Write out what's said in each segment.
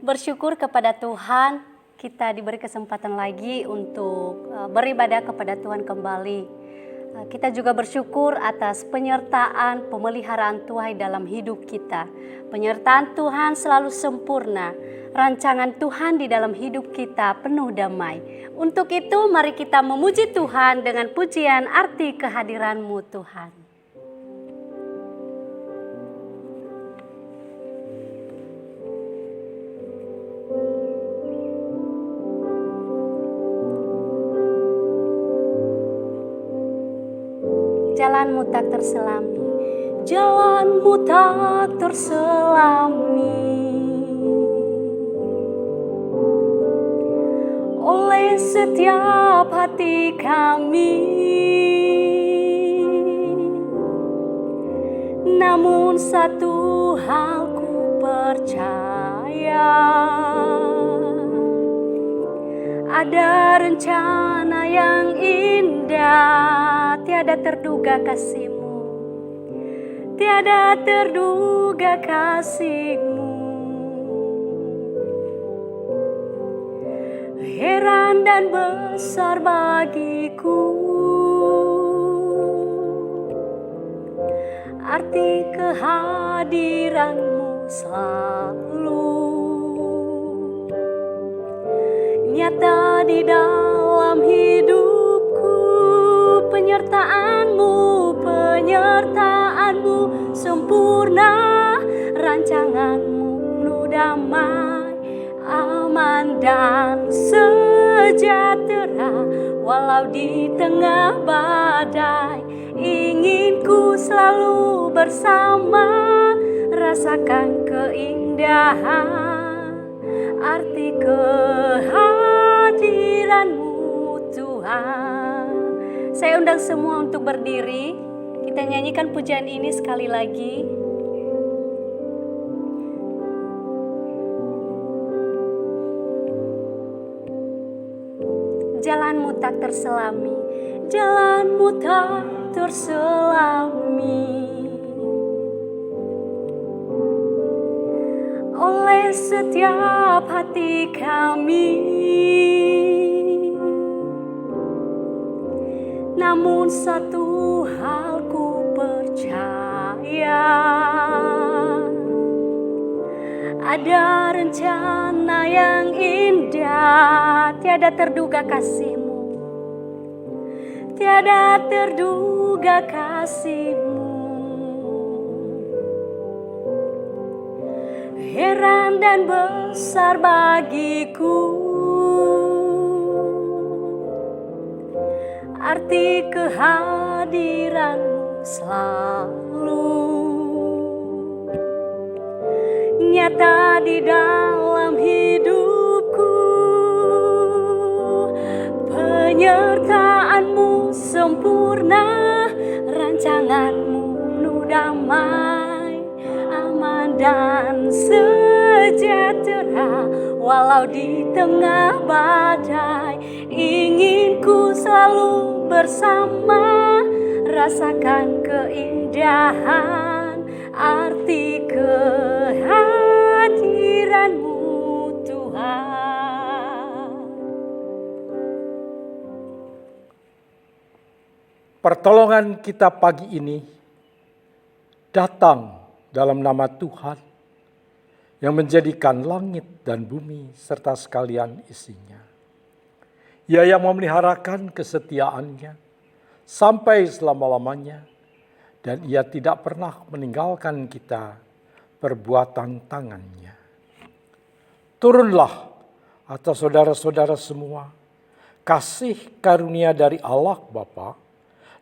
Bersyukur kepada Tuhan, kita diberi kesempatan lagi untuk beribadah kepada Tuhan kembali. Kita juga bersyukur atas penyertaan, pemeliharaan Tuhan dalam hidup kita. Penyertaan Tuhan selalu sempurna. Rancangan Tuhan di dalam hidup kita penuh damai. Untuk itu mari kita memuji Tuhan dengan pujian arti kehadiran-Mu Tuhan. Jalan-Mu tak terselami, jalan-Mu tak terselami. Oleh setiap hati kami, namun satu hal ku percaya, ada rencana yang indah, tiada terduga kasih-Mu, tiada terduga kasih-Mu. Heran dan besar bagiku arti kehadiran-Mu selalu nyata di dalam hidupku. Penyertaan-Mu, penyertaan-Mu sempurna, rancangan-Mu penuh damai, aman dan sejahtera. Walau di tengah badai, ingin ku selalu bersama, rasakan keindahan arti kehadiran-Mu Tuhan. Saya undang semua untuk berdiri. Kita nyanyikan pujian ini sekali lagi. Jalan-Mu tak terselami, jalan-Mu tak terselami. Oleh setiap hati kami, namun satu hal ku percaya, ada rencana yang indah, tiada terduga kasih-Mu, tiada terduga kasih-Mu. Heran dan besar bagiku arti kehadiran-Mu selalu nyata di dalam hidupku. Penyertaan-Mu sempurna, rancangan-Mu penuh damai, aman dan sejahtera. Walau di tengah badai, ingin ku selalu bersama, rasakan keindahan arti kehadiran-Mu Tuhan. Pertolongan kita pagi ini datang dalam nama Tuhan yang menjadikan langit dan bumi serta sekalian isinya. Ia yang memeliharakan kesetiaan-Nya sampai selama-lamanya, dan Ia tidak pernah meninggalkan kita perbuatan tangan-Nya. Turunlah atas saudara-saudara semua kasih karunia dari Allah Bapa,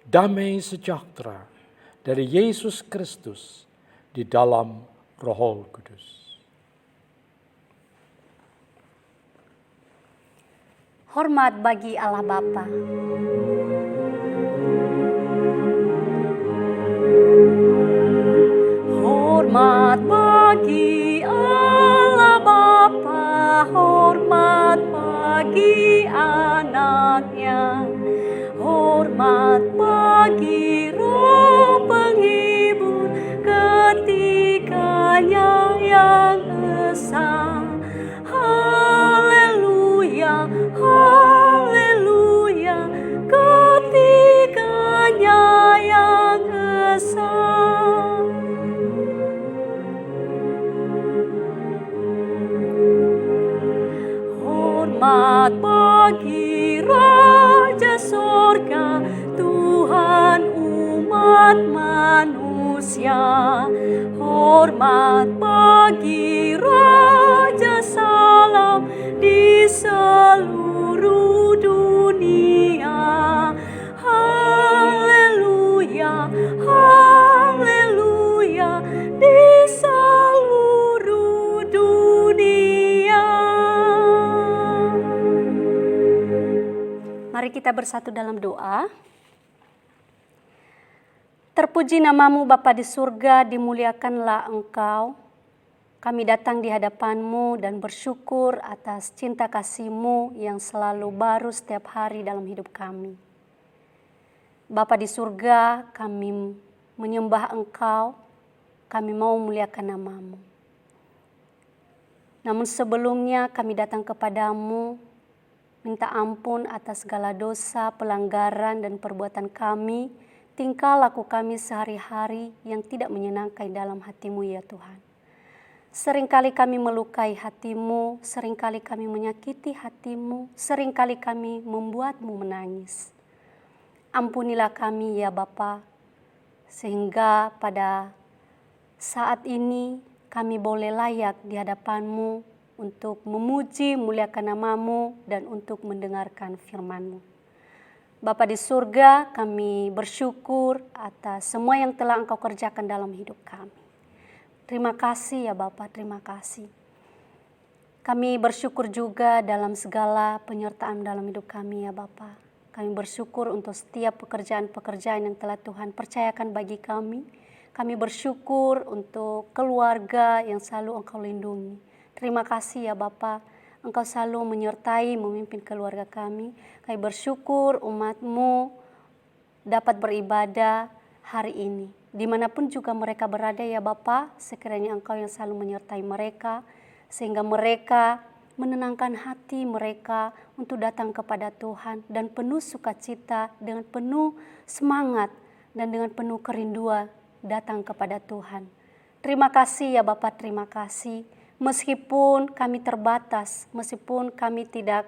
damai sejahtera dari Yesus Kristus di dalam Roh Kudus. Hormat bagi Allah Bapa. Hormat bagi Allah Bapa, hormat bagi anak-Nya, hormat bagi Roh penghibur ketikanya yang esa, haleluya, ketiganya yang esa. Hormat bagi Raja Sorga, Tuhan umat manusia. Hormat bagi Raja Salam di seluruh dunia. Haleluya, haleluya, di seluruh dunia. Mari kita bersatu dalam doa. Terpuji namamu Bapa di surga, dimuliakanlah Engkau. Kami datang di hadapan-Mu dan bersyukur atas cinta kasih-Mu yang selalu baru setiap hari dalam hidup kami. Bapa di surga, kami menyembah Engkau, kami mau memuliakan namamu. Namun sebelumnya kami datang kepadamu, minta ampun atas segala dosa, pelanggaran dan perbuatan kami, tingkah laku kami sehari-hari yang tidak menyenangkan dalam hati-Mu ya Tuhan. Seringkali kami melukai hati-Mu, seringkali kami menyakiti hati-Mu, seringkali kami membuat-Mu menangis. Ampunilah kami ya Bapa, sehingga pada saat ini kami boleh layak di hadapan-Mu untuk memuji, muliakan nama-Mu, dan untuk mendengarkan firman-Mu. Bapa di surga, kami bersyukur atas semua yang telah Engkau kerjakan dalam hidup kami. Terima kasih ya Bapa, terima kasih. Kami bersyukur juga dalam segala penyertaan dalam hidup kami ya Bapa. Kami bersyukur untuk setiap pekerjaan-pekerjaan yang telah Tuhan percayakan bagi kami. Kami bersyukur untuk keluarga yang selalu Engkau lindungi. Terima kasih ya Bapa, Engkau selalu menyertai, memimpin keluarga kami. Kami bersyukur umat-Mu dapat beribadah hari ini. Dimanapun juga mereka berada ya Bapa, sekiranya Engkau yang selalu menyertai mereka, sehingga mereka menenangkan hati mereka untuk datang kepada Tuhan dan penuh sukacita, dengan penuh semangat dan dengan penuh kerinduan datang kepada Tuhan. Terima kasih ya Bapa, terima kasih. Meskipun kami terbatas, meskipun kami tidak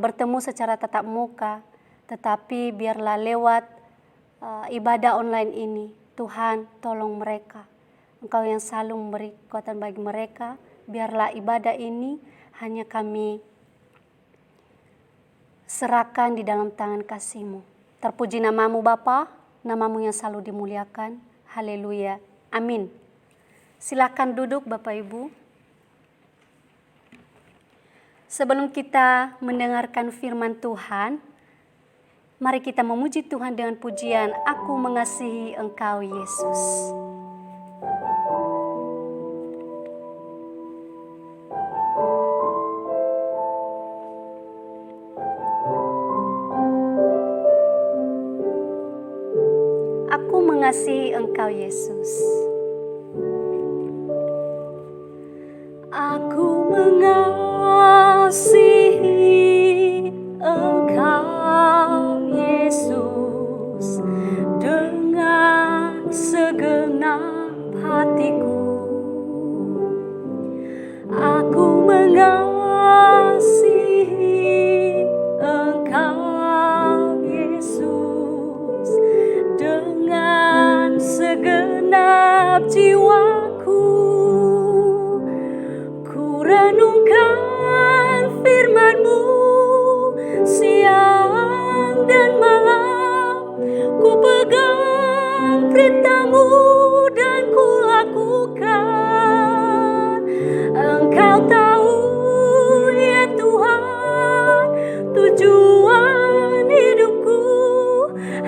bertemu secara tatap muka, tetapi biarlah lewat ibadah online ini, Tuhan tolong mereka. Engkau yang selalu memberi kekuatan bagi mereka, biarlah ibadah ini hanya kami serahkan di dalam tangan kasih-Mu. Terpuji namamu Bapa, namamu yang selalu dimuliakan. Haleluya, amin. Silakan duduk Bapak Ibu. Sebelum kita mendengarkan firman Tuhan, mari kita memuji Tuhan dengan pujian Aku Mengasihi Engkau Yesus. Aku mengasihi Engkau Yesus. Aku mengasihi Engkau Yesus dengan segenap hatiku. Aku mengasihi Engkau Yesus dengan segenap jiwaku. Renungkan firman-Mu siang dan malam, ku pegang perintah-Mu dan ku lakukan. Engkau tahu ya Tuhan, tujuan hidupku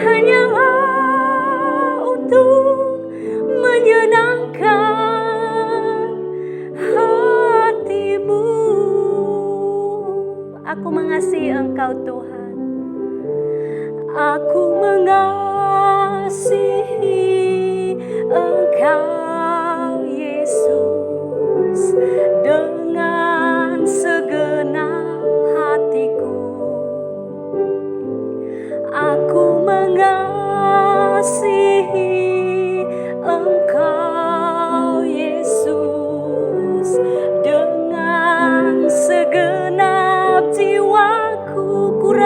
hanyalah untuk menyenangkan Aku mengasihi Engkau Tuhan. Aku mengasihi Engkau Yesus dengan segenap hatiku.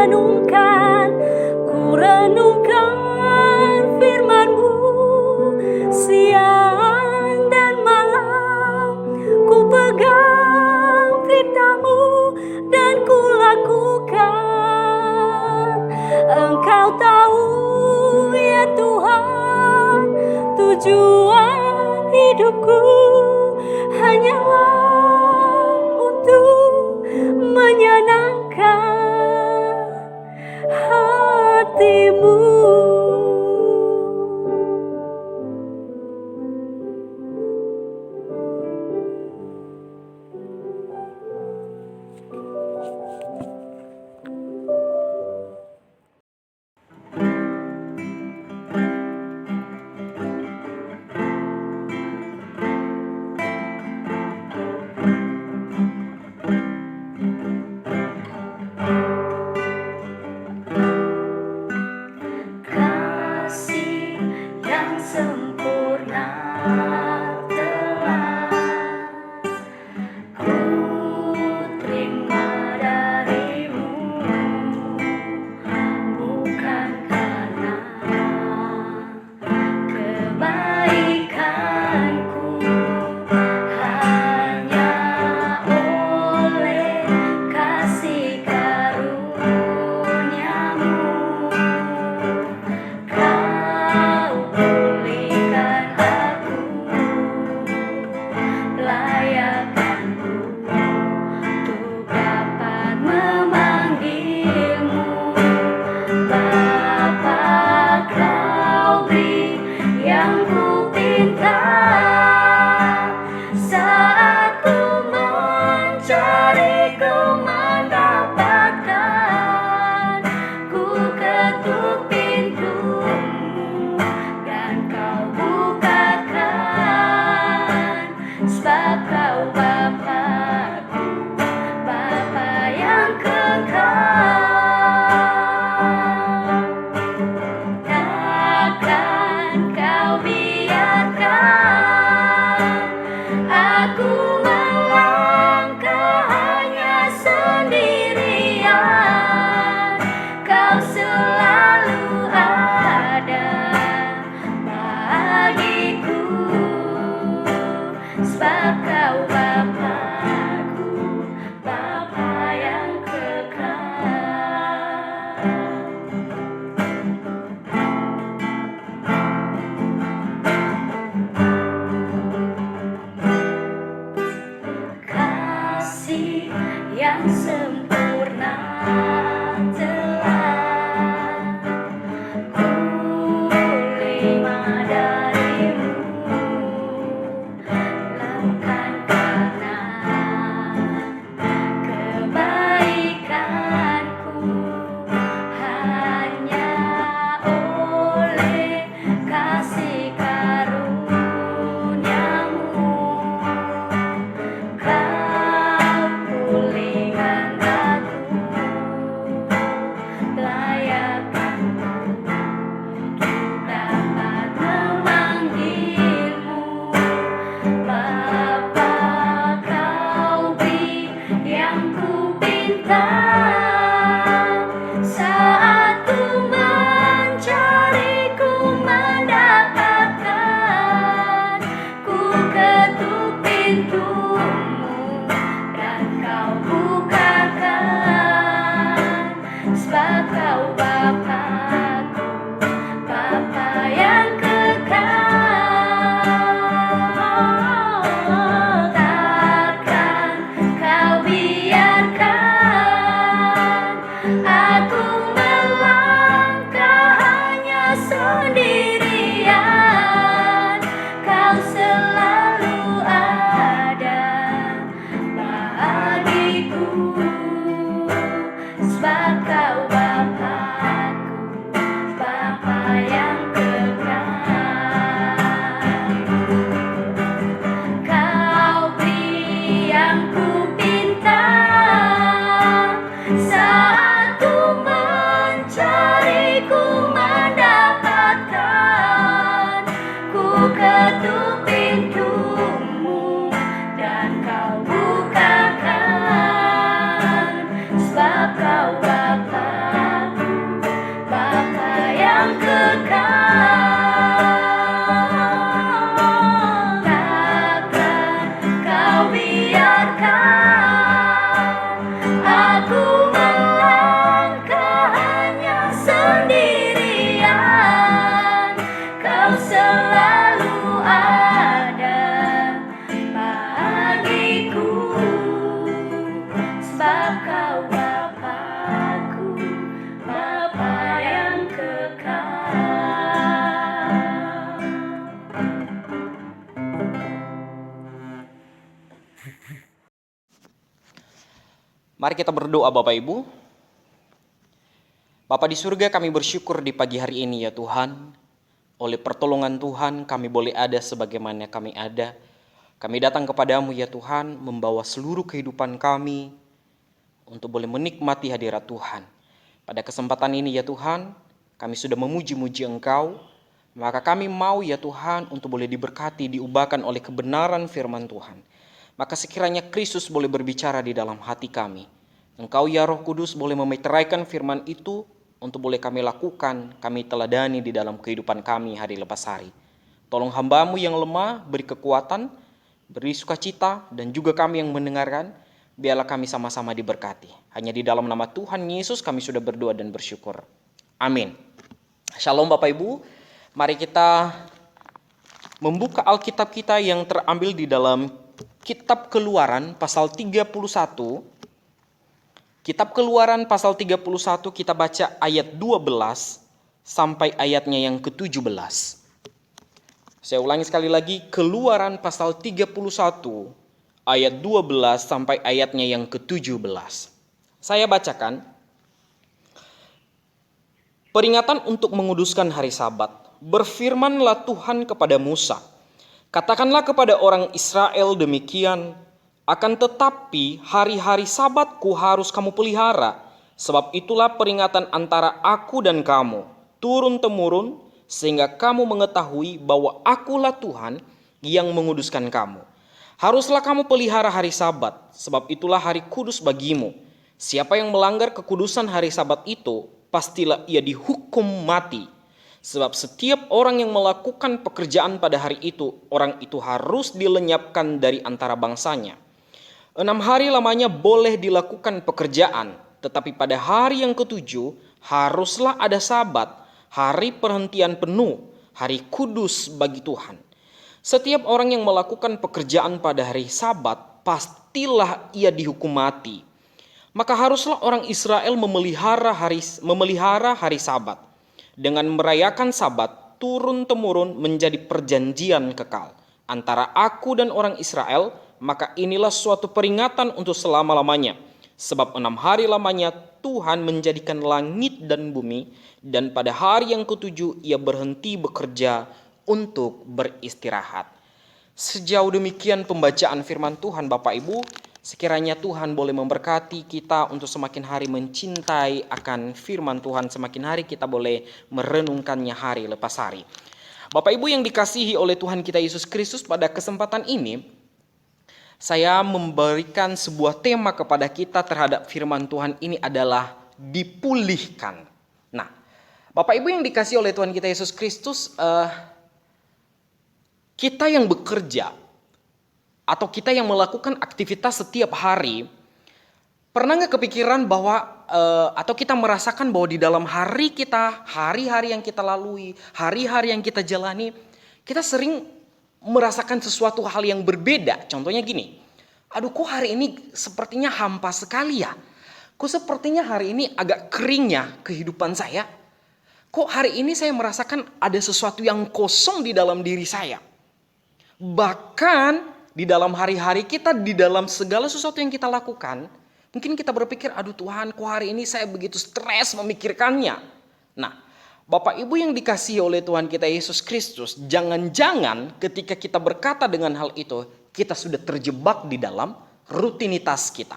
renungkan firman-Mu siang dan malam, ku pegang perintah-Mu dan ku lakukan. Engkau tahu ya Tuhan, tujuan hidupku hanyalah untuk menyenangkan hati-Mu. Mari kita berdoa Bapak Ibu. Bapa di surga, kami bersyukur di pagi hari ini ya Tuhan. Oleh pertolongan Tuhan kami boleh ada sebagaimana kami ada. Kami datang kepadamu ya Tuhan, membawa seluruh kehidupan kami untuk boleh menikmati hadirat Tuhan. Pada kesempatan ini ya Tuhan, kami sudah memuji-muji Engkau. Maka kami mau ya Tuhan untuk boleh diberkati, diubahkan oleh kebenaran firman Tuhan. Maka sekiranya Kristus boleh berbicara di dalam hati kami. Engkau ya Roh Kudus boleh memeteraikan firman itu untuk boleh kami lakukan, kami teladani di dalam kehidupan kami hari lepas hari. Tolong hamba-Mu yang lemah, beri kekuatan, beri sukacita, dan juga kami yang mendengarkan, biarlah kami sama-sama diberkati. Hanya di dalam nama Tuhan Yesus kami sudah berdoa dan bersyukur. Amin. Shalom Bapak Ibu, mari kita membuka Alkitab kita yang terambil di dalam Kitab Keluaran pasal 31. Kitab Keluaran pasal 31 kita baca ayat 12 sampai ayatnya yang ke-17. Saya ulangi sekali lagi, Keluaran pasal 31 ayat 12 sampai ayatnya yang ke-17. Saya bacakan. Peringatan untuk menguduskan hari Sabat. Berfirmanlah Tuhan kepada Musa, katakanlah kepada orang Israel demikian, akan tetapi hari-hari Sabatku harus kamu pelihara, sebab itulah peringatan antara aku dan kamu, turun-temurun, sehingga kamu mengetahui bahwa akulah Tuhan yang menguduskan kamu. Haruslah kamu pelihara hari Sabat, sebab itulah hari kudus bagimu. Siapa yang melanggar kekudusan hari Sabat itu, pastilah ia dihukum mati. Sebab setiap orang yang melakukan pekerjaan pada hari itu, orang itu harus dilenyapkan dari antara bangsanya. 6 hari lamanya boleh dilakukan pekerjaan, tetapi pada hari yang ke-7 haruslah ada Sabat, hari perhentian penuh, hari kudus bagi Tuhan. Setiap orang yang melakukan pekerjaan pada hari Sabat, pastilah ia dihukum mati. Maka haruslah orang Israel memelihara hari Sabat. Dengan merayakan Sabat, turun-temurun menjadi perjanjian kekal antara aku dan orang Israel. Maka inilah suatu peringatan untuk selama-lamanya. Sebab 6 hari lamanya Tuhan menjadikan langit dan bumi, dan pada hari yang ke-7 ia berhenti bekerja untuk beristirahat. Sejauh demikian pembacaan firman Tuhan Bapak Ibu. Sekiranya Tuhan boleh memberkati kita untuk semakin hari mencintai akan firman Tuhan. Semakin hari kita boleh merenungkannya hari lepas hari. Bapak Ibu yang dikasihi oleh Tuhan kita Yesus Kristus, pada kesempatan ini saya memberikan sebuah tema kepada kita terhadap firman Tuhan ini adalah dipulihkan. Nah, Bapak Ibu yang dikasihi oleh Tuhan kita Yesus Kristus, kita yang bekerja atau kita yang melakukan aktivitas setiap hari, pernah nggak kepikiran bahwa atau kita merasakan bahwa di dalam hari kita, hari-hari yang kita lalui, hari-hari yang kita jalani, kita sering merasakan sesuatu hal yang berbeda. Contohnya gini, aduh kok hari ini sepertinya hampa sekali ya. Kok sepertinya hari ini agak keringnya kehidupan saya. Kok hari ini saya merasakan ada sesuatu yang kosong di dalam diri saya. Bahkan di dalam hari-hari kita, di dalam segala sesuatu yang kita lakukan, mungkin kita berpikir, aduh Tuhan kok hari ini saya begitu stres memikirkannya. Nah, Bapak Ibu yang dikasihi oleh Tuhan kita Yesus Kristus, jangan-jangan ketika kita berkata dengan hal itu, kita sudah terjebak di dalam rutinitas kita.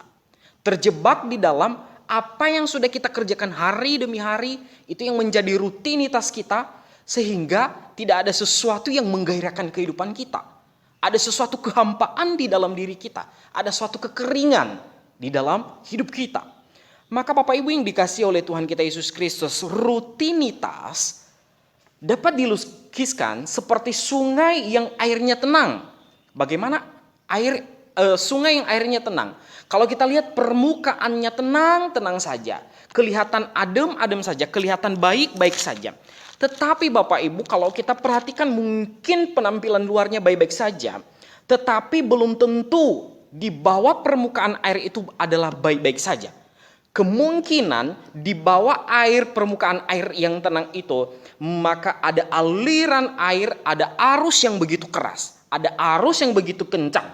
Terjebak di dalam apa yang sudah kita kerjakan hari demi hari, itu yang menjadi rutinitas kita, sehingga tidak ada sesuatu yang menggairahkan kehidupan kita. Ada sesuatu kehampaan di dalam diri kita, ada suatu kekeringan di dalam hidup kita. Maka Bapak Ibu yang dikasihi oleh Tuhan kita Yesus Kristus, rutinitas dapat dilukiskan seperti sungai yang airnya tenang. Bagaimana sungai yang airnya tenang? Kalau kita lihat permukaannya tenang saja, kelihatan adem saja, kelihatan baik saja. Tetapi Bapak Ibu kalau kita perhatikan mungkin penampilan luarnya baik saja, tetapi belum tentu di bawah permukaan air itu adalah baik saja. Kemungkinan di bawah permukaan air yang tenang itu, maka ada aliran air, ada arus yang begitu keras, ada arus yang begitu kencang,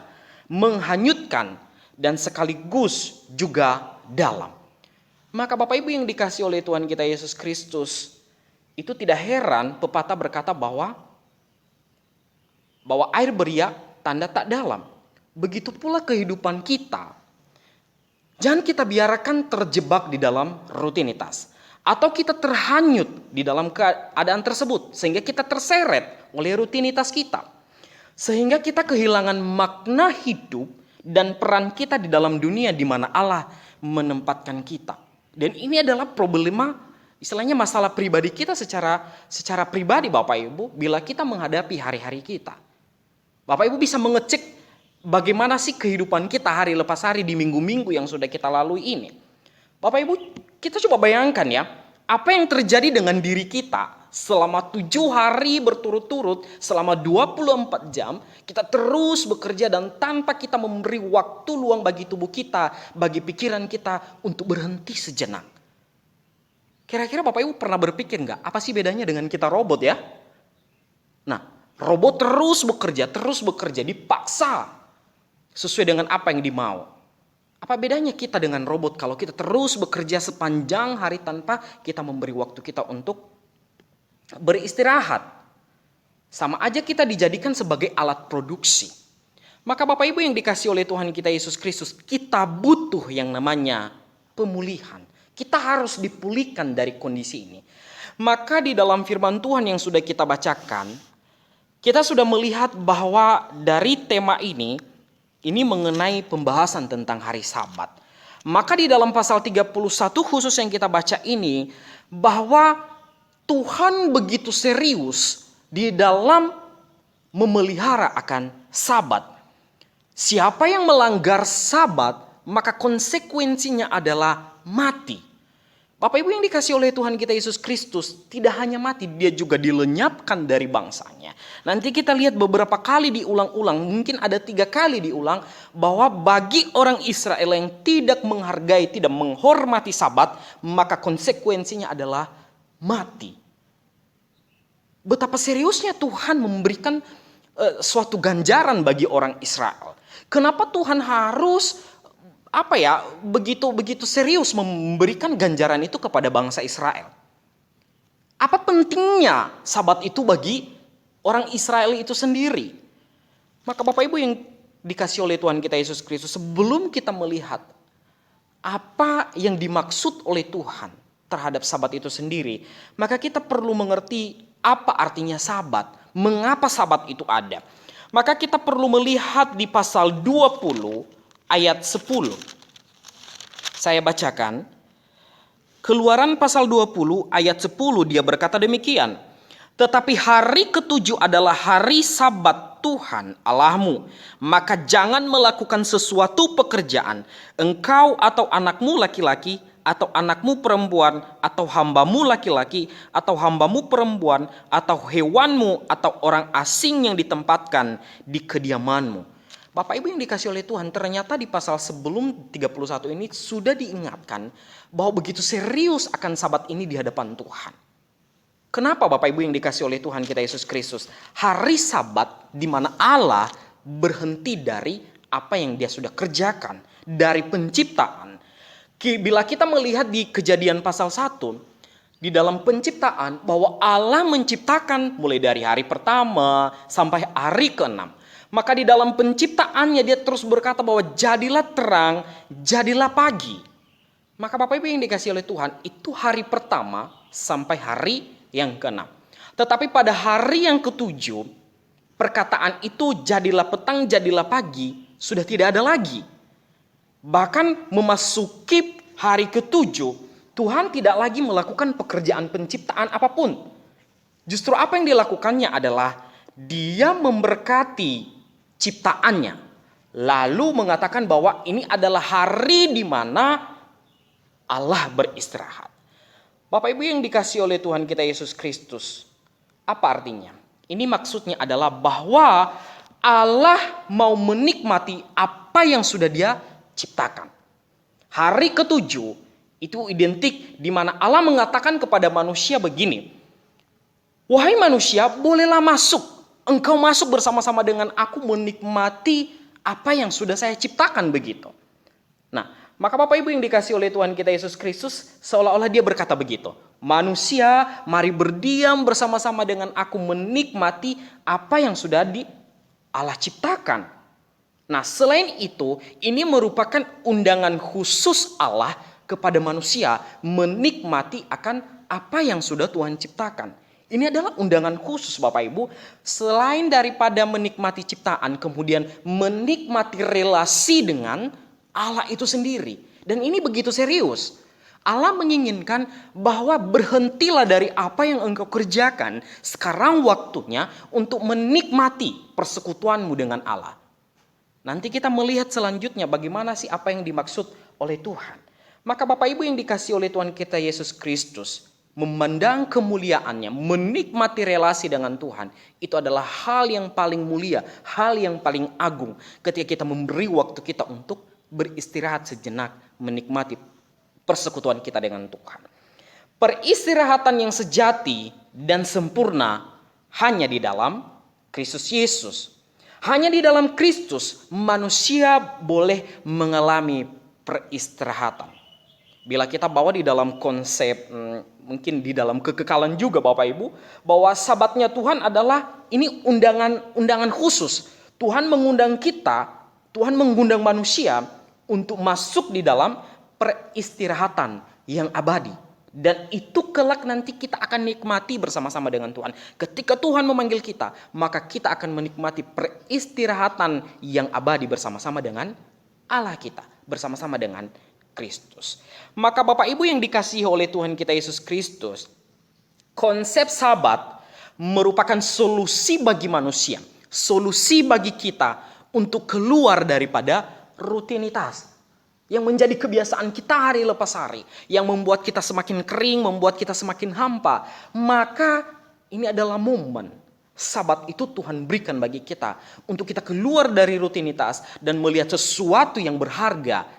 menghanyutkan dan sekaligus juga dalam. Maka Bapak Ibu yang dikasih oleh Tuhan kita Yesus Kristus, itu tidak heran pepatah berkata bahwa air beriak tanda tak dalam. Begitu pula kehidupan kita. Jangan kita biarkan terjebak di dalam rutinitas. Atau kita terhanyut di dalam keadaan tersebut. Sehingga kita terseret oleh rutinitas kita. Sehingga kita kehilangan makna hidup dan peran kita di dalam dunia di mana Allah menempatkan kita. Dan ini adalah problema, istilahnya masalah pribadi kita secara pribadi Bapak Ibu, bila kita menghadapi hari-hari kita. Bapak Ibu bisa mengecek bagaimana sih kehidupan kita hari lepas hari di minggu-minggu yang sudah kita lalui ini. Bapak Ibu, kita coba bayangkan ya, apa yang terjadi dengan diri kita selama 7 hari berturut-turut, selama 24 jam, kita terus bekerja dan tanpa kita memberi waktu luang bagi tubuh kita, bagi pikiran kita untuk berhenti sejenak. Kira-kira Bapak Ibu pernah berpikir nggak, apa sih bedanya dengan kita robot ya? Nah, robot terus bekerja, dipaksa sesuai dengan apa yang dimau. Apa bedanya kita dengan robot kalau kita terus bekerja sepanjang hari tanpa kita memberi waktu kita untuk beristirahat? Sama aja kita dijadikan sebagai alat produksi. Maka Bapak Ibu yang dikasih oleh Tuhan kita Yesus Kristus, kita butuh yang namanya pemulihan. Kita harus dipulihkan dari kondisi ini. Maka di dalam firman Tuhan yang sudah kita bacakan, kita sudah melihat bahwa dari tema ini mengenai pembahasan tentang hari Sabat. Maka di dalam pasal 31 khusus yang kita baca ini, bahwa Tuhan begitu serius di dalam memelihara akan Sabat. Siapa yang melanggar Sabat, maka konsekuensinya adalah mati. Bapak Ibu yang dikasih oleh Tuhan kita Yesus Kristus, tidak hanya mati, dia juga dilenyapkan dari bangsanya. Nanti kita lihat beberapa kali diulang-ulang, mungkin ada 3 kali diulang, bahwa bagi orang Israel yang tidak menghargai, tidak menghormati Sabat, maka konsekuensinya adalah mati. Betapa seriusnya Tuhan memberikan suatu ganjaran bagi orang Israel. Kenapa Tuhan harus begitu serius memberikan ganjaran itu kepada bangsa Israel? Apa pentingnya Sabat itu bagi orang Israel itu sendiri? Maka Bapak Ibu yang dikasih oleh Tuhan kita Yesus Kristus, sebelum kita melihat apa yang dimaksud oleh Tuhan terhadap Sabat itu sendiri, maka kita perlu mengerti apa artinya Sabat, mengapa Sabat itu ada. Maka kita perlu melihat di pasal 20 ayat 10. Saya bacakan. Keluaran pasal 20 ayat 10, dia berkata demikian. Tetapi hari ke-7 adalah hari Sabat Tuhan Allahmu. Maka jangan melakukan sesuatu pekerjaan, engkau atau anakmu laki-laki, atau anakmu perempuan, atau hambamu laki-laki, atau hambamu perempuan, atau hewanmu, atau orang asing yang ditempatkan di kediamanmu. Bapak Ibu yang dikasih oleh Tuhan, ternyata di pasal sebelum 31 ini sudah diingatkan bahwa begitu serius akan Sabat ini di hadapan Tuhan. Kenapa Bapak Ibu yang dikasih oleh Tuhan kita Yesus Kristus? Hari Sabat di mana Allah berhenti dari apa yang dia sudah kerjakan, dari penciptaan. Bila kita melihat di Kejadian pasal 1, di dalam penciptaan bahwa Allah menciptakan mulai dari hari pertama sampai hari ke-6. Maka di dalam penciptaannya dia terus berkata bahwa jadilah terang, jadilah pagi. Maka Bapak Ibu yang dikasih oleh Tuhan, itu hari pertama sampai hari yang ke-6. Tetapi pada hari yang ke-7, perkataan itu jadilah petang, jadilah pagi, sudah tidak ada lagi. Bahkan memasuki hari ke-7, Tuhan tidak lagi melakukan pekerjaan penciptaan apapun. Justru apa yang dilakukannya adalah dia memberkati ciptaannya, lalu mengatakan bahwa ini adalah hari di mana Allah beristirahat. Bapak Ibu yang dikasih oleh Tuhan kita Yesus Kristus, apa artinya? Ini maksudnya adalah bahwa Allah mau menikmati apa yang sudah dia ciptakan. Hari ke-7 itu identik di mana Allah mengatakan kepada manusia begini, wahai manusia, bolehlah masuk. Engkau masuk bersama-sama dengan aku menikmati apa yang sudah saya ciptakan begitu. Nah, Maka Bapak Ibu yang dikasih oleh Tuhan kita Yesus Kristus, seolah-olah dia berkata begitu. Manusia, mari berdiam bersama-sama dengan aku menikmati apa yang sudah Allah ciptakan. Nah, selain itu, ini merupakan undangan khusus Allah kepada manusia menikmati akan apa yang sudah Tuhan ciptakan. Ini adalah undangan khusus Bapak Ibu. Selain daripada menikmati ciptaan, kemudian menikmati relasi dengan Allah itu sendiri. Dan ini begitu serius. Allah menginginkan bahwa berhentilah dari apa yang engkau kerjakan. Sekarang waktunya untuk menikmati persekutuanmu dengan Allah. Nanti kita melihat selanjutnya bagaimana sih apa yang dimaksud oleh Tuhan. Maka Bapak Ibu yang dikasih oleh Tuhan kita Yesus Kristus, memandang kemuliaannya, menikmati relasi dengan Tuhan, itu adalah hal yang paling mulia, hal yang paling agung ketika kita memberi waktu kita untuk beristirahat sejenak, menikmati persekutuan kita dengan Tuhan. Peristirahatan yang sejati dan sempurna hanya di dalam Kristus Yesus. Hanya di dalam Kristus manusia boleh mengalami peristirahatan. Bila kita bawa di dalam konsep, mungkin di dalam kekekalan juga Bapak Ibu, bahwa sabatnya Tuhan adalah ini undangan khusus. Tuhan mengundang kita, Tuhan mengundang manusia untuk masuk di dalam peristirahatan yang abadi. Dan itu kelak nanti kita akan nikmati bersama-sama dengan Tuhan. Ketika Tuhan memanggil kita, maka kita akan menikmati peristirahatan yang abadi bersama-sama dengan Allah kita, bersama-sama dengan Kristus. Maka Bapak Ibu yang dikasihi oleh Tuhan kita Yesus Kristus, konsep sabat merupakan solusi bagi manusia, solusi bagi kita untuk keluar daripada rutinitas yang menjadi kebiasaan kita hari lepas hari, yang membuat kita semakin kering, membuat kita semakin hampa. Maka ini adalah momen sabat itu Tuhan berikan bagi kita untuk kita keluar dari rutinitas dan melihat sesuatu yang berharga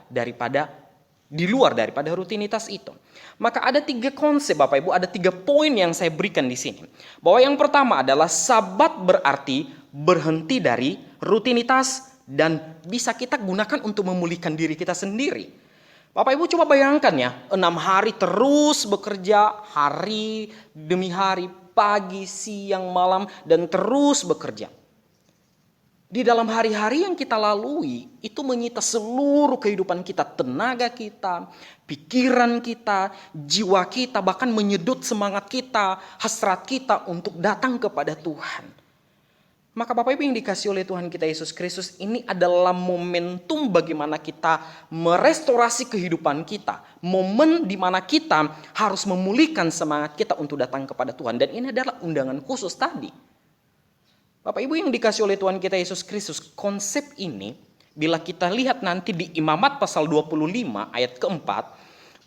di luar daripada rutinitas itu. Maka ada 3 konsep Bapak Ibu, ada 3 poin yang saya berikan di sini. Bahwa yang pertama adalah sabat berarti berhenti dari rutinitas dan bisa kita gunakan untuk memulihkan diri kita sendiri. Bapak Ibu coba bayangkan ya, 6 hari terus bekerja, hari demi hari, pagi, siang, malam, dan terus bekerja. Di dalam hari-hari yang kita lalui, itu menyita seluruh kehidupan kita, tenaga kita, pikiran kita, jiwa kita, bahkan menyedot semangat kita, hasrat kita untuk datang kepada Tuhan. Maka Bapak Ibu yang dikasih oleh Tuhan kita Yesus Kristus, ini adalah momentum bagaimana kita merestorasi kehidupan kita. Momen di mana kita harus memulihkan semangat kita untuk datang kepada Tuhan. Dan ini adalah undangan khusus tadi. Bapak Ibu yang dikasih oleh Tuhan kita Yesus Kristus, konsep ini bila kita lihat nanti di Imamat pasal 25 ayat keempat,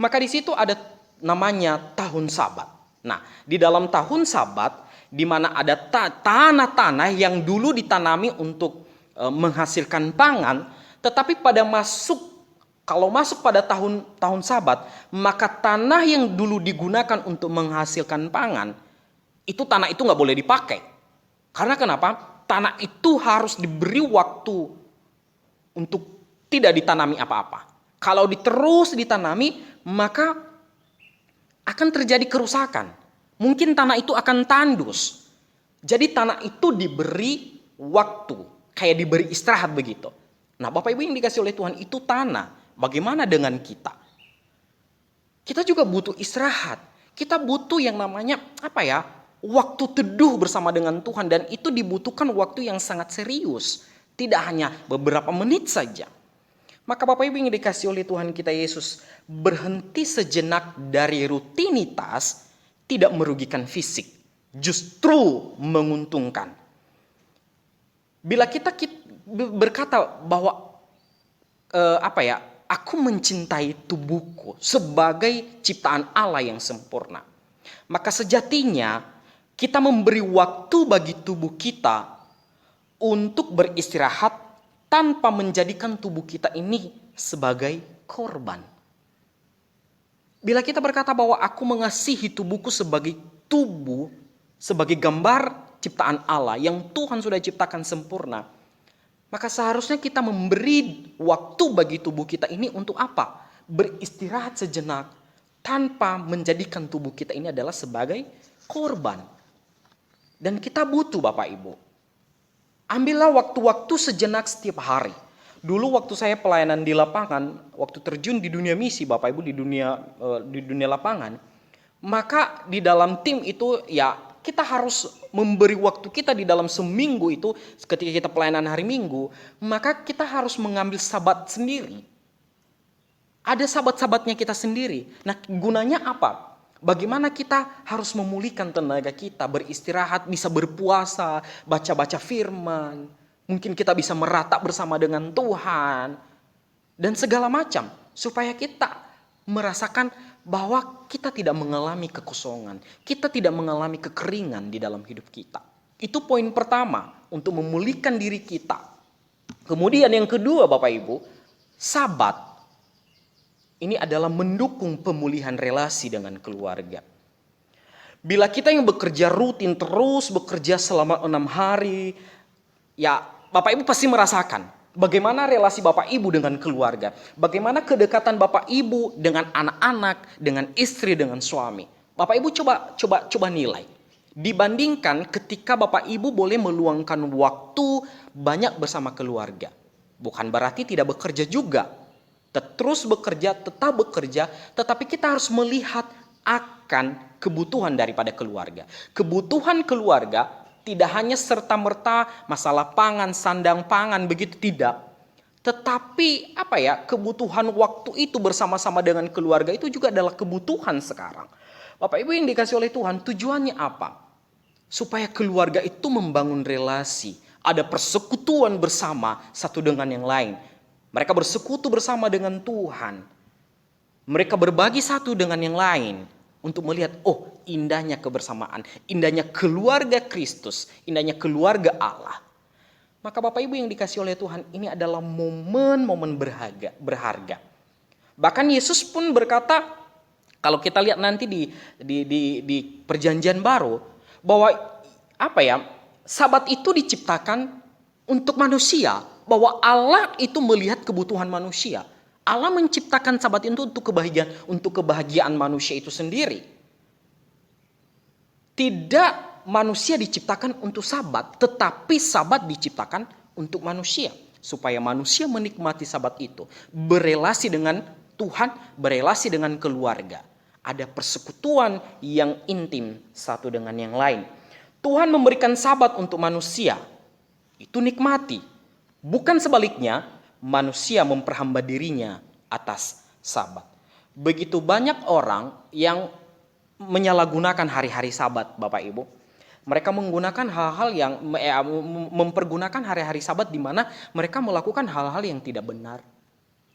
maka di situ ada namanya tahun Sabat. Nah, di dalam tahun Sabat, di mana ada tanah-tanah yang dulu ditanami untuk menghasilkan pangan, tetapi kalau masuk pada tahun Sabat, maka tanah yang dulu digunakan untuk menghasilkan pangan, tanah itu nggak boleh dipakai. Karena kenapa? Tanah itu harus diberi waktu untuk tidak ditanami apa-apa. Kalau terus ditanami, maka akan terjadi kerusakan. Mungkin tanah itu akan tandus. Jadi tanah itu diberi waktu, kayak diberi istirahat begitu. Nah, Bapak Ibu yang dikasih oleh Tuhan, itu tanah. Bagaimana dengan kita? Kita juga butuh istirahat. Kita butuh yang namanya waktu teduh bersama dengan Tuhan, dan itu dibutuhkan waktu yang sangat serius. Tidak hanya beberapa menit saja. Maka Bapak Ibu yang dikasih oleh Tuhan kita Yesus, berhenti sejenak dari rutinitas tidak merugikan fisik, justru menguntungkan. Bila kita berkata bahwa aku mencintai tubuhku sebagai ciptaan Allah yang sempurna, maka sejatinya kita memberi waktu bagi tubuh kita untuk beristirahat tanpa menjadikan tubuh kita ini sebagai korban. Bila kita berkata bahwa aku mengasihi tubuhku sebagai tubuh, sebagai gambar ciptaan Allah yang Tuhan sudah ciptakan sempurna, maka seharusnya kita memberi waktu bagi tubuh kita ini untuk apa? beristirahat sejenak tanpa menjadikan tubuh kita ini adalah sebagai korban. Dan kita butuh Bapak Ibu. Ambillah waktu-waktu sejenak setiap hari. Dulu waktu saya pelayanan di lapangan, waktu terjun di dunia misi Bapak Ibu, di dunia lapangan, maka di dalam tim itu ya kita harus memberi waktu kita di dalam seminggu itu, ketika kita pelayanan hari Minggu, maka kita harus mengambil sabat sendiri. Ada sabat-sabatnya kita sendiri. Nah, gunanya apa? Bagaimana kita harus memulihkan tenaga kita, beristirahat, bisa berpuasa, baca-baca firman. Mungkin kita bisa meratap bersama dengan Tuhan. Dan segala macam. Supaya kita merasakan bahwa kita tidak mengalami kekosongan. Kita tidak mengalami kekeringan di dalam hidup kita. Itu poin pertama untuk memulihkan diri kita. Kemudian yang kedua Bapak Ibu, sabat. Ini adalah mendukung pemulihan relasi dengan keluarga. Bila kita yang bekerja rutin terus, bekerja selama 6 hari, ya Bapak Ibu pasti merasakan bagaimana relasi Bapak Ibu dengan keluarga. Bagaimana kedekatan Bapak Ibu dengan anak-anak, dengan istri, dengan suami. Bapak Ibu coba nilai. Dibandingkan ketika Bapak Ibu boleh meluangkan waktu banyak bersama keluarga. Bukan berarti tidak bekerja juga. Terus bekerja, tetap bekerja, tetapi kita harus melihat akan kebutuhan daripada keluarga. Kebutuhan keluarga tidak hanya serta-merta masalah pangan, sandang pangan, begitu tidak. Tetapi kebutuhan waktu itu bersama-sama dengan keluarga itu juga adalah kebutuhan sekarang. Bapak Ibu yang dikasih oleh Tuhan, tujuannya apa? Supaya keluarga itu membangun relasi, ada persekutuan bersama satu dengan yang lain. Mereka bersekutu bersama dengan Tuhan. Mereka berbagi satu dengan yang lain untuk melihat, indahnya kebersamaan, indahnya keluarga Kristus, indahnya keluarga Allah. Maka Bapak Ibu yang dikasih oleh Tuhan, ini adalah momen-momen berharga. Bahkan Yesus pun berkata, kalau kita lihat nanti di Perjanjian Baru, bahwa Sabat itu diciptakan untuk manusia. Bahwa Allah itu melihat kebutuhan manusia. Allah menciptakan sabat itu untuk kebahagiaan manusia itu sendiri. Tidak manusia diciptakan untuk sabat, tetapi sabat diciptakan untuk manusia. Supaya manusia menikmati sabat itu. Berelasi dengan Tuhan, berelasi dengan keluarga. Ada persekutuan yang intim satu dengan yang lain. Tuhan memberikan sabat untuk manusia. Itu nikmati. Bukan sebaliknya, manusia memperhamba dirinya atas sabat. Begitu banyak orang yang menyalahgunakan hari-hari sabat, Bapak Ibu. Mereka menggunakan hal-hal yang mempergunakan hari-hari sabat di mana mereka melakukan hal-hal yang tidak benar.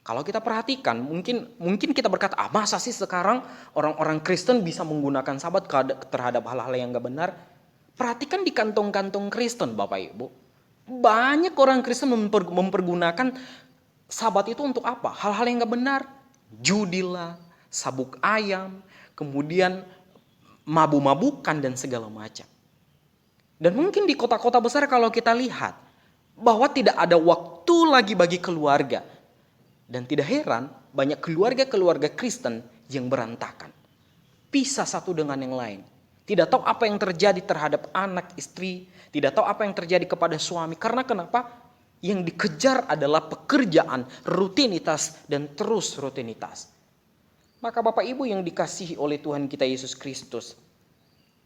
Kalau kita perhatikan, mungkin kita berkata, masa sih sekarang orang-orang Kristen bisa menggunakan sabat terhadap hal-hal yang gak benar? Perhatikan di kantong-kantong Kristen, Bapak Ibu. Banyak orang Kristen mempergunakan sabat itu untuk apa? Hal-hal yang gak benar. Judi lah, sabuk ayam, kemudian mabuk-mabukan dan segala macam. Dan mungkin di kota-kota besar kalau kita lihat bahwa tidak ada waktu lagi bagi keluarga. Dan tidak heran banyak keluarga-keluarga Kristen yang berantakan. Pisah satu dengan yang lain. Tidak tahu apa yang terjadi terhadap anak, istri. Tidak tahu apa yang terjadi kepada suami. Karena kenapa? Yang dikejar adalah pekerjaan, rutinitas, dan terus rutinitas. Maka Bapak Ibu yang dikasihi oleh Tuhan kita Yesus Kristus.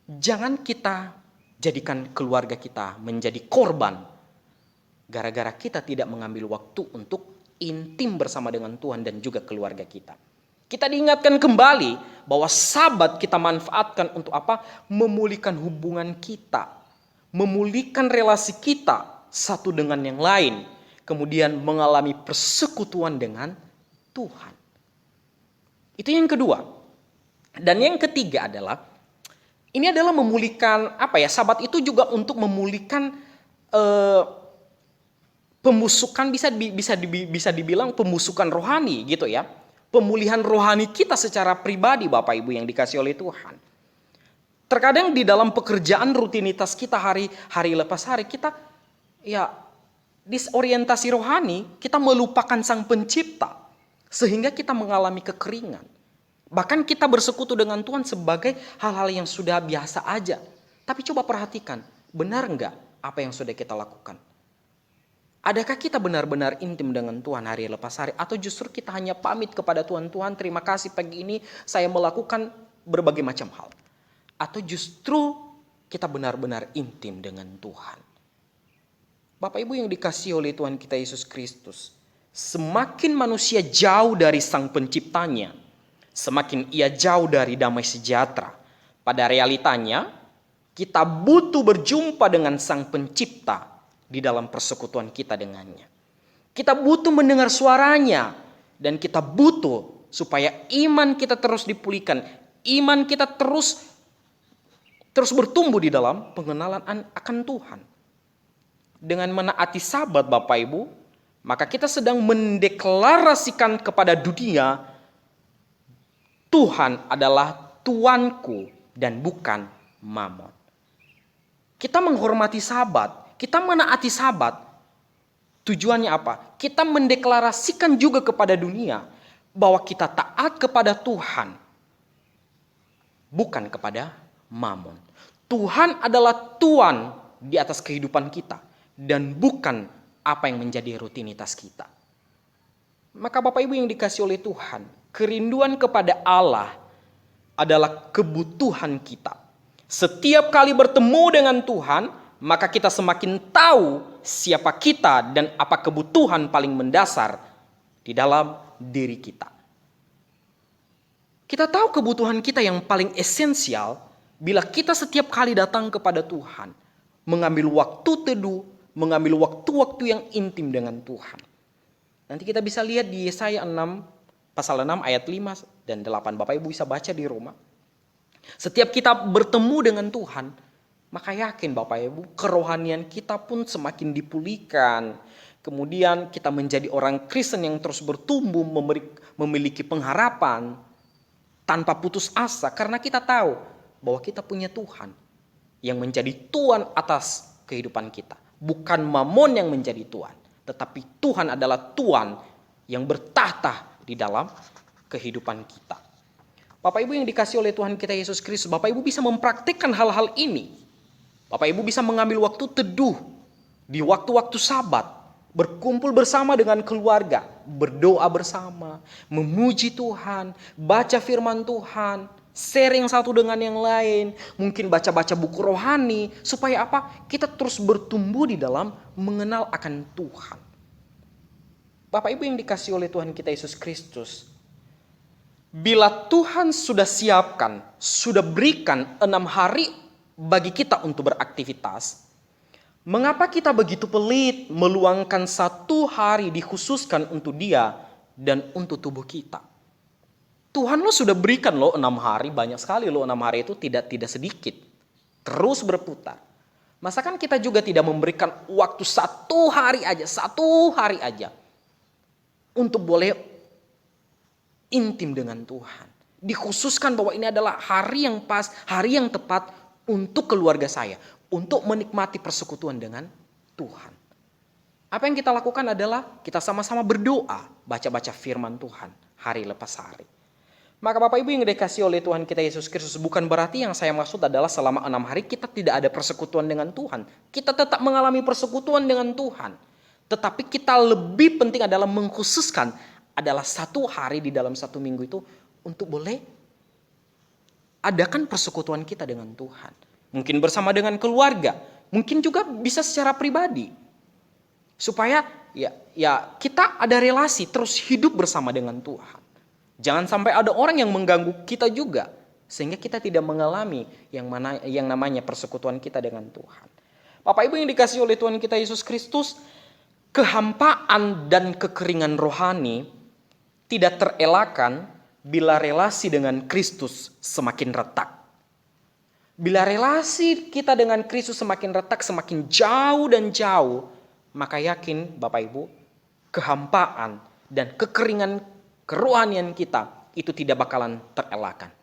Jangan kita jadikan keluarga kita menjadi korban. Gara-gara kita tidak mengambil waktu untuk intim bersama dengan Tuhan dan juga keluarga kita. Kita diingatkan kembali bahwa sabat kita manfaatkan untuk apa? Memulihkan hubungan kita. Memulihkan relasi kita satu dengan yang lain. Kemudian mengalami persekutuan dengan Tuhan. Itu yang kedua. Dan yang ketiga adalah, ini adalah memulihkan, sabat itu juga untuk memulihkan pembusukan, bisa dibilang pembusukan rohani gitu ya. Pemulihan rohani kita secara pribadi Bapak Ibu yang dikasih oleh Tuhan. Terkadang di dalam pekerjaan rutinitas kita hari lepas hari kita disorientasi rohani, kita melupakan Sang Pencipta. Sehingga kita mengalami kekeringan. Bahkan kita bersekutu dengan Tuhan sebagai hal-hal yang sudah biasa aja. Tapi coba perhatikan, benar enggak apa yang sudah kita lakukan? Adakah kita benar-benar intim dengan Tuhan hari lepas hari? Atau justru kita hanya pamit kepada Tuhan, Tuhan terima kasih pagi ini saya melakukan berbagai macam hal. Atau justru kita benar-benar intim dengan Tuhan. Bapak Ibu yang dikasihi oleh Tuhan kita Yesus Kristus, semakin manusia jauh dari Sang Penciptanya, semakin ia jauh dari damai sejahtera. Pada realitanya, kita butuh berjumpa dengan Sang Pencipta di dalam persekutuan kita dengannya. Kita butuh mendengar suaranya, dan kita butuh supaya iman kita terus dipulihkan, iman kita terus bertumbuh di dalam pengenalan akan Tuhan. Dengan menaati Sabat Bapak Ibu, maka kita sedang mendeklarasikan kepada dunia, Tuhan adalah Tuanku dan bukan Mamon. Kita menghormati Sabat, kita menaati Sabat. Tujuannya apa? Kita mendeklarasikan juga kepada dunia bahwa kita taat kepada Tuhan, bukan kepada Mamon. Tuhan adalah Tuan di atas kehidupan kita dan bukan apa yang menjadi rutinitas kita. Maka Bapak Ibu yang dikasihi oleh Tuhan, kerinduan kepada Allah adalah kebutuhan kita. Setiap kali bertemu dengan Tuhan, maka kita semakin tahu siapa kita dan apa kebutuhan paling mendasar di dalam diri kita. Kita tahu kebutuhan kita yang paling esensial bila kita setiap kali datang kepada Tuhan, mengambil waktu teduh, mengambil waktu-waktu yang intim dengan Tuhan. Nanti kita bisa lihat di Yesaya 6, pasal 6 ayat 5 dan 8. Bapak Ibu bisa baca di rumah. Setiap kita bertemu dengan Tuhan, maka yakin Bapak Ibu, kerohanian kita pun semakin dipulihkan. Kemudian kita menjadi orang Kristen yang terus bertumbuh, memiliki pengharapan tanpa putus asa. Karena kita tahu bahwa kita punya Tuhan yang menjadi Tuan atas kehidupan kita. Bukan Mamon yang menjadi Tuan, tetapi Tuhan adalah Tuan yang bertahta di dalam kehidupan kita. Bapak Ibu yang dikasihi oleh Tuhan kita Yesus Kristus, Bapak Ibu bisa mempraktikkan hal-hal ini. Bapak Ibu bisa mengambil waktu teduh di waktu-waktu Sabat, berkumpul bersama dengan keluarga, berdoa bersama, memuji Tuhan, baca firman Tuhan, sharing satu dengan yang lain, mungkin baca-baca buku rohani, supaya apa? Kita terus bertumbuh di dalam mengenal akan Tuhan. Bapak Ibu yang dikasihi oleh Tuhan kita Yesus Kristus, bila Tuhan sudah siapkan, sudah berikan 6 hari bagi kita untuk beraktivitas, mengapa kita begitu pelit meluangkan 1 hari dikhususkan untuk Dia dan untuk tubuh kita? Tuhan lo sudah berikan lo 6 hari, banyak sekali lo 6 hari itu tidak sedikit. Terus berputar. Masakan kita juga tidak memberikan waktu 1 hari aja. Untuk boleh intim dengan Tuhan. Dikhususkan bahwa ini adalah hari yang pas, hari yang tepat untuk keluarga saya. Untuk menikmati persekutuan dengan Tuhan. Apa yang kita lakukan adalah kita sama-sama berdoa, baca-baca firman Tuhan hari lepas hari. Maka Bapak Ibu yang dikasihi oleh Tuhan kita Yesus Kristus, bukan berarti yang saya maksud adalah selama 6 hari kita tidak ada persekutuan dengan Tuhan. Kita tetap mengalami persekutuan dengan Tuhan. Tetapi kita lebih penting adalah mengkhususkan adalah 1 hari di dalam 1 minggu itu untuk boleh adakan persekutuan kita dengan Tuhan. Mungkin bersama dengan keluarga, mungkin juga bisa secara pribadi. Supaya ya kita ada relasi terus hidup bersama dengan Tuhan. Jangan sampai ada orang yang mengganggu kita juga, sehingga kita tidak mengalami yang namanya persekutuan kita dengan Tuhan. Bapak Ibu yang dikasihi oleh Tuhan kita Yesus Kristus, kehampaan dan kekeringan rohani tidak terelakkan bila relasi dengan Kristus semakin retak. Bila relasi kita dengan Kristus semakin retak, semakin jauh dan jauh, maka yakin Bapak Ibu, kehampaan dan kekeringan kerohanian kita itu tidak bakalan terelakkan.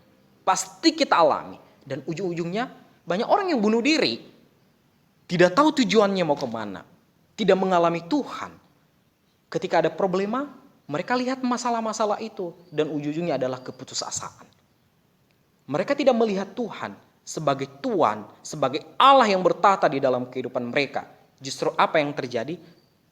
Pasti kita alami. Dan ujung-ujungnya banyak orang yang bunuh diri. Tidak tahu tujuannya mau kemana. Tidak mengalami Tuhan. Ketika ada problema, Mereka lihat masalah-masalah itu dan ujung-ujungnya adalah keputusasaan. Mereka tidak melihat Tuhan sebagai Tuhan, sebagai Allah yang bertata di dalam kehidupan mereka. Justru apa yang terjadi?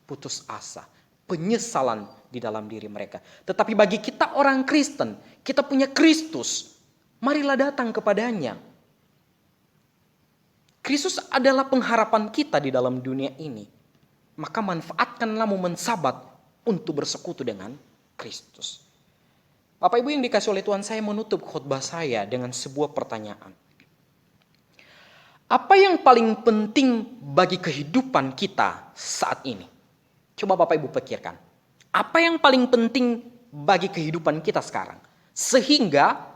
Putus asa, penyesalan di dalam diri mereka. Tetapi bagi kita orang Kristen, kita punya Kristus. Marilah datang kepadanya. Kristus adalah pengharapan kita di dalam dunia ini. Maka manfaatkanlah momen Sabat untuk bersekutu dengan Kristus. Bapak Ibu yang dikasih oleh Tuhan, saya menutup khotbah saya dengan sebuah pertanyaan. Apa yang paling penting bagi kehidupan kita saat ini? Coba Bapak Ibu pikirkan. Apa yang paling penting bagi kehidupan kita sekarang? Sehingga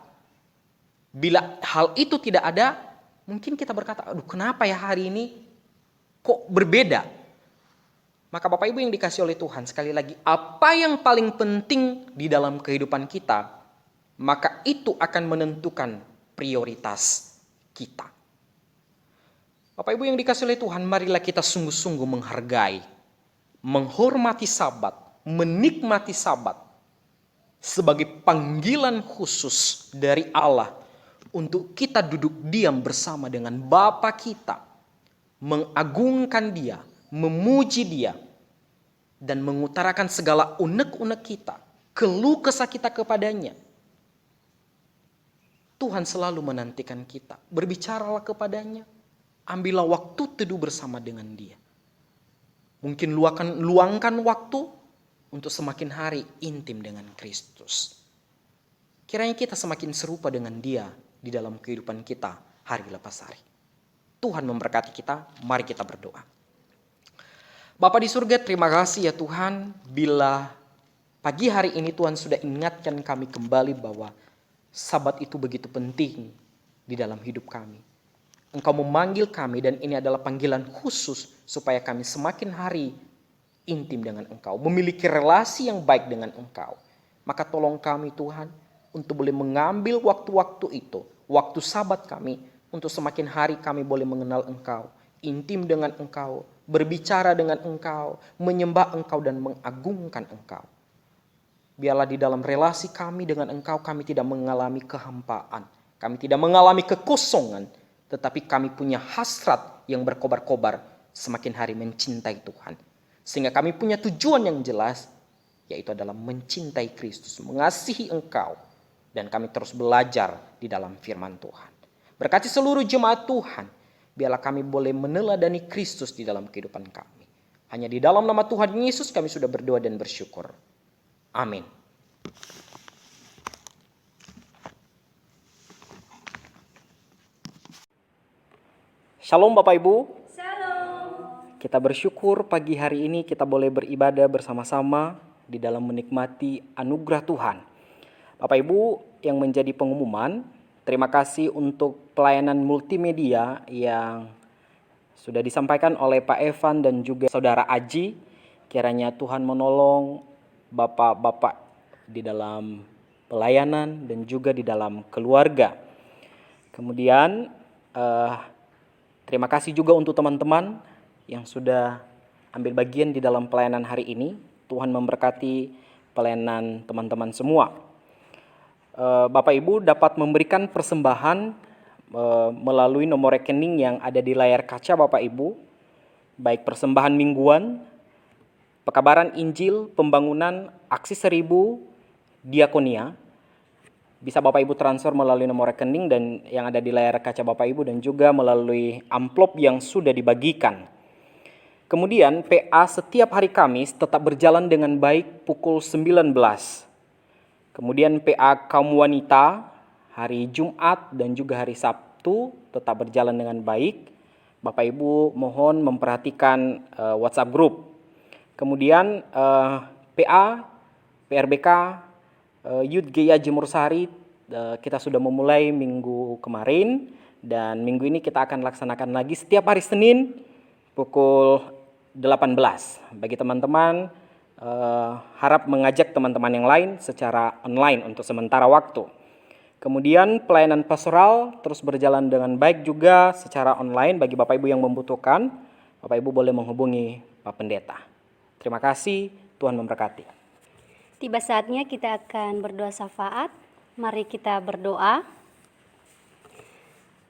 bila hal itu tidak ada, mungkin kita berkata, aduh kenapa ya hari ini kok berbeda? Maka Bapak Ibu yang dikasih oleh Tuhan, sekali lagi, apa yang paling penting di dalam kehidupan kita, maka itu akan menentukan prioritas kita. Bapak Ibu yang dikasih oleh Tuhan, marilah kita sungguh-sungguh menghargai, menghormati Sabat, menikmati Sabat sebagai panggilan khusus dari Allah untuk kita duduk diam bersama dengan Bapa kita, mengagungkan Dia, memuji Dia, dan mengutarakan segala unek-unek kita, keluh kesah kita kepadanya. Tuhan selalu menantikan kita. Berbicaralah kepadanya. Ambillah waktu teduh bersama dengan Dia. Mungkin luangkan waktu untuk semakin hari intim dengan Kristus. Kiranya kita semakin serupa dengan Dia di dalam kehidupan kita hari lepas hari. Tuhan memberkati kita. Mari kita berdoa. Bapa di surga, terima kasih ya Tuhan, bila pagi hari ini Tuhan sudah ingatkan kami kembali bahwa Sabat itu begitu penting di dalam hidup kami. Engkau memanggil kami dan ini adalah panggilan khusus supaya kami semakin hari intim dengan Engkau, memiliki relasi yang baik dengan Engkau. Maka tolong kami Tuhan untuk boleh mengambil waktu-waktu itu, waktu Sabat kami, untuk semakin hari kami boleh mengenal Engkau, intim dengan Engkau, berbicara dengan Engkau, menyembah Engkau dan mengagungkan Engkau. Biarlah di dalam relasi kami dengan Engkau kami tidak mengalami kehampaan, kami tidak mengalami kekosongan, tetapi kami punya hasrat yang berkobar-kobar semakin hari mencintai Tuhan. Sehingga kami punya tujuan yang jelas, yaitu adalah mencintai Kristus, mengasihi Engkau, dan kami terus belajar di dalam firman Tuhan. Berkati seluruh jemaat Tuhan, biarlah kami boleh meneladani Kristus di dalam kehidupan kami. Hanya di dalam nama Tuhan Yesus kami sudah berdoa dan bersyukur. Amin. Shalom Bapak Ibu. Shalom. Kita bersyukur pagi hari ini kita boleh beribadah bersama-sama di dalam menikmati anugerah Tuhan. Bapak Ibu yang menjadi pengumuman, terima kasih untuk pelayanan multimedia yang sudah disampaikan oleh Pak Evan dan juga Saudara Aji. Kiranya Tuhan menolong Bapak-bapak di dalam pelayanan dan juga di dalam keluarga. Kemudian terima kasih juga untuk teman-teman yang sudah ambil bagian di dalam pelayanan hari ini. Tuhan memberkati pelayanan teman-teman semua. Bapak Ibu dapat memberikan persembahan melalui nomor rekening yang ada di layar kaca Bapak Ibu. Baik persembahan mingguan, pekabaran Injil, pembangunan, aksi 1000, diakonia. Bisa Bapak Ibu transfer melalui nomor rekening dan yang ada di layar kaca Bapak Ibu dan juga melalui amplop yang sudah dibagikan. Kemudian PA setiap hari Kamis tetap berjalan dengan baik pukul 19. Kemudian PA kaum wanita hari Jumat dan juga hari Sabtu tetap berjalan dengan baik. Bapak Ibu mohon memperhatikan WhatsApp group. Kemudian PA, PRBK, Youth Gaya Jemur Sari kita sudah memulai minggu kemarin dan minggu ini kita akan laksanakan lagi setiap hari Senin pukul 18. Bagi teman-teman harap mengajak teman-teman yang lain secara online untuk sementara waktu. Kemudian pelayanan pastoral terus berjalan dengan baik juga secara online bagi Bapak Ibu yang membutuhkan. Bapak Ibu boleh menghubungi Pak Pendeta. Terima kasih, Tuhan memberkati. Tiba saatnya kita akan berdoa syafaat. Mari kita berdoa.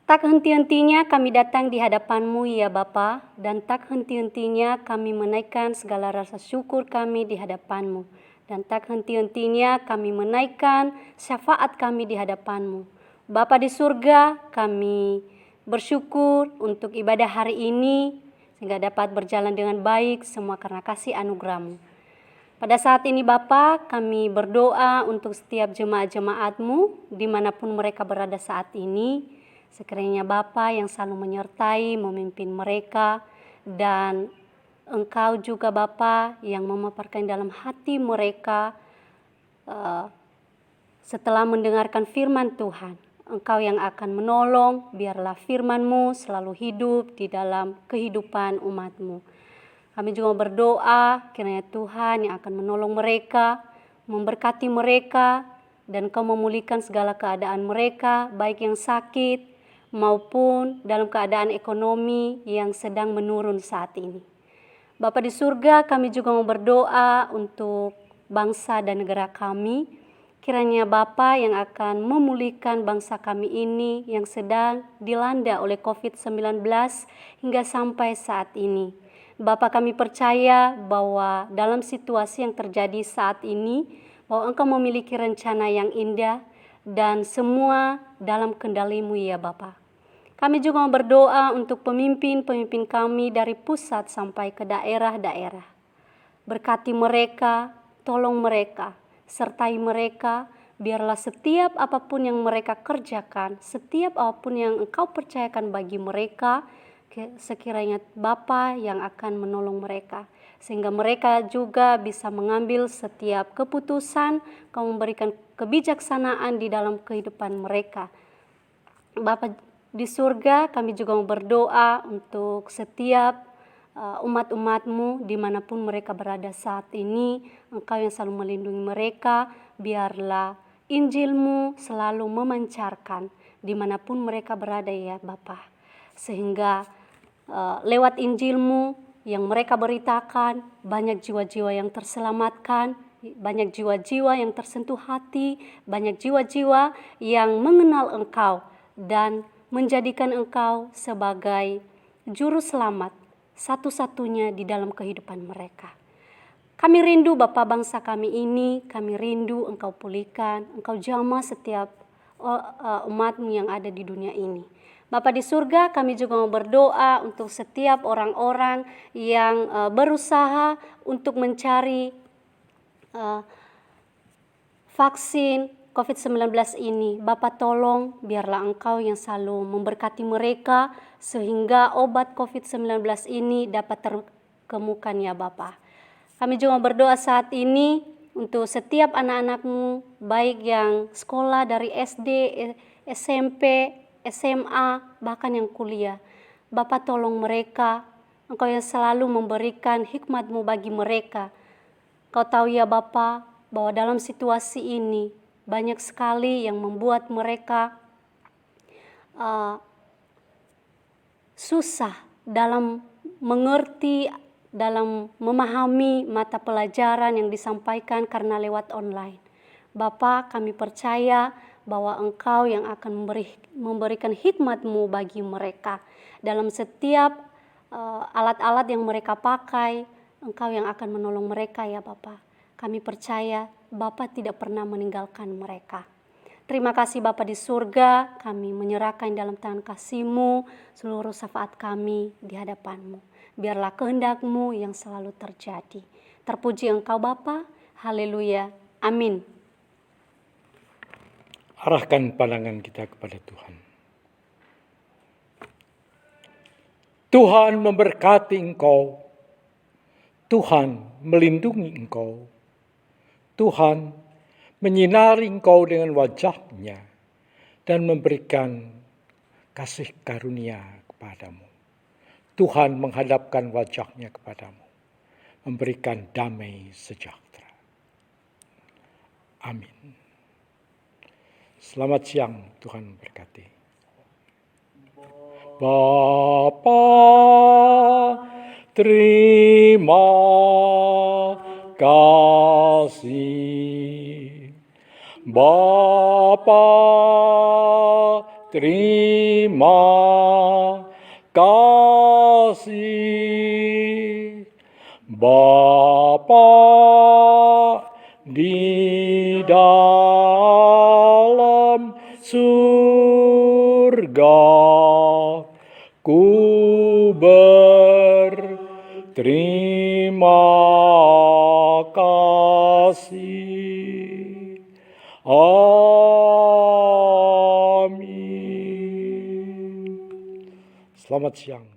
Tak henti-hentinya kami datang di hadapan-Mu ya Bapa, dan tak henti-hentinya kami menaikkan segala rasa syukur kami di hadapan-Mu, dan tak henti-hentinya kami menaikkan syafaat kami di hadapan-Mu. Bapa di surga, kami bersyukur untuk ibadah hari ini sehingga dapat berjalan dengan baik, semua karena kasih anugerah-Mu. Pada saat ini Bapa, kami berdoa untuk setiap jemaat-jemaat-Mu dimanapun mereka berada saat ini. Sekiranya Bapa yang selalu menyertai, memimpin mereka, dan Engkau juga Bapa yang memaparkan dalam hati mereka setelah mendengarkan firman Tuhan. Engkau yang akan menolong, biarlah firman-Mu selalu hidup di dalam kehidupan umat-Mu. Kami juga berdoa kiranya Tuhan yang akan menolong mereka, memberkati mereka, dan Kau memulihkan segala keadaan mereka, baik yang sakit maupun dalam keadaan ekonomi yang sedang menurun saat ini. Bapa di surga, kami juga mau berdoa untuk bangsa dan negara kami. Kiranya Bapa yang akan memulihkan bangsa kami ini yang sedang dilanda oleh COVID-19 hingga sampai saat ini. Bapa, kami percaya bahwa dalam situasi yang terjadi saat ini, bahwa Engkau memiliki rencana yang indah dan semua dalam kendali-Mu ya Bapa. Kami juga berdoa untuk pemimpin-pemimpin kami dari pusat sampai ke daerah-daerah. Berkati mereka, tolong mereka, sertai mereka, biarlah setiap apapun yang mereka kerjakan, setiap apapun yang Engkau percayakan bagi mereka, sekiranya Bapa yang akan menolong mereka. Sehingga mereka juga bisa mengambil setiap keputusan, Kau memberikan kebijaksanaan di dalam kehidupan mereka. Bapa di surga, kami juga berdoa untuk setiap umat-umat-Mu dimanapun mereka berada saat ini. Engkau yang selalu melindungi mereka, biarlah Injil-Mu selalu memancarkan dimanapun mereka berada ya Bapa. Sehingga lewat Injil-Mu yang mereka beritakan, banyak jiwa-jiwa yang terselamatkan, banyak jiwa-jiwa yang tersentuh hati, banyak jiwa-jiwa yang mengenal Engkau dan menjadikan Engkau sebagai juru selamat satu-satunya di dalam kehidupan mereka. Kami rindu Bapa bangsa kami ini, kami rindu Engkau pulihkan, Engkau jamah setiap umat-Mu yang ada di dunia ini. Bapa di surga, kami juga mau berdoa untuk setiap orang-orang yang berusaha untuk mencari vaksin COVID-19 ini. Bapa tolong, biarlah Engkau yang selalu memberkati mereka sehingga obat COVID-19 ini dapat terkemukan ya Bapa. Kami juga berdoa saat ini untuk setiap anak-anak-Mu, baik yang sekolah dari SD, SMP, SMA, bahkan yang kuliah. Bapa tolong mereka, Engkau yang selalu memberikan hikmat-Mu bagi mereka. Kau tahu ya Bapa, bahwa dalam situasi ini banyak sekali yang membuat mereka susah dalam mengerti, dalam memahami mata pelajaran yang disampaikan karena lewat online. Bapa, kami percaya bahwa Engkau yang akan memberikan hikmat-Mu bagi mereka. Dalam setiap alat-alat yang mereka pakai, Engkau yang akan menolong mereka ya Bapa. Kami percaya Bapa tidak pernah meninggalkan mereka. Terima kasih Bapa di surga, kami menyerahkan dalam tangan kasih-Mu seluruh syafaat kami di hadapan-Mu. Biarlah kehendak-Mu yang selalu terjadi. Terpuji Engkau Bapa, haleluya, amin. Arahkan pandangan kita kepada Tuhan. Tuhan memberkati engkau. Tuhan melindungi engkau. Tuhan menyinari engkau dengan wajah-Nya dan memberikan kasih karunia kepadamu. Tuhan menghadapkan wajah-Nya kepadamu, memberikan damai sejahtera. Amin. Selamat siang, Tuhan memberkati. Bapa, terima kasih. Bapa, terima kasih. Bapa di dalam surga, ku berterima kasih. Amin. Selamat siang.